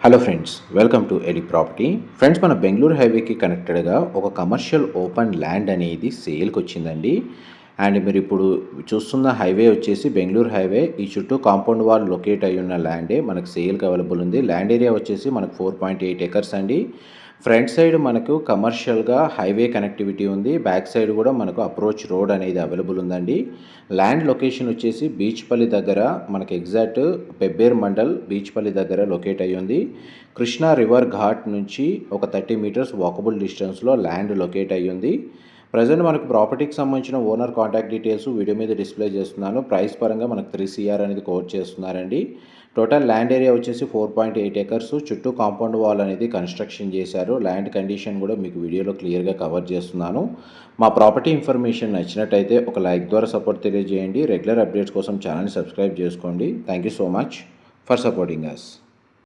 Hello friends, welcome to AD property. Friends, మన బెంగళూరు హైవేకి కనెక్టెడ్గా ఒక కమర్షియల్ ఓపెన్ ల్యాండ్ అనేది సేల్కి వచ్చిందండి. అండ్ మీరు ఇప్పుడు చూస్తున్న హైవే వచ్చేసి బెంగళూరు హైవే. ఈ చుట్టూ కాంపౌండ్ వాల్ లొకేట్ అయి ఉన్న ల్యాండే మనకు సేల్కి అవైలబుల్ ఉంది. ల్యాండ్ ఏరియా వచ్చేసి మనకు 4.8 ఎకర్స్ అండి. ఫ్రంట్ సైడ్ మనకు కమర్షియల్గా హైవే కనెక్టివిటీ ఉంది. బ్యాక్ సైడ్ కూడా మనకు అప్రోచ్ రోడ్ అనేది అవైలబుల్ ఉందండి. ల్యాండ్ లొకేషన్ వచ్చేసి బీచ్పల్లి దగ్గర, మనకి ఎగ్జాక్ట్ పెబ్బేర్ మండల్ బీచ్పల్లి దగ్గర లొకేట్ అయ్యి ఉంది. కృష్ణా రివర్ ఘాట్ నుంచి ఒక 30 మీటర్స్ వాకబుల్ డిస్టెన్స్లో ల్యాండ్ లొకేట్ అయ్యి ఉంది. ప్రజెంట్ మనకు ప్రాపర్టీకి సంబంధించిన ఓనర్ కాంటాక్ట్ డీటెయిల్స్ వీడియో మీద డిస్ప్లే చేస్తున్నాను. ప్రైస్ పరంగా మనకు 3 CR అనేది కోట్ చేస్తున్నారండి. టోటల్ ల్యాండ్ ఏరియా వచ్చేసి 4.8 ఎకర్స్. చుట్టూ కాంపౌండ్ వాల్ అనేది కన్స్ట్రక్షన్ చేశారు. ల్యాండ్ కండిషన్ కూడా మీకు వీడియోలో క్లియర్గా కవర్ చేస్తున్నాను. మా ప్రాపర్టీ ఇన్ఫర్మేషన్ నచ్చినట్టయితే ఒక లైక్ ద్వారా సపోర్ట్ తెలియజేయండి. రెగ్యులర్ అప్డేట్స్ కోసం ఛానల్ని సబ్స్క్రైబ్ చేసుకోండి. Thank you so much for supporting us.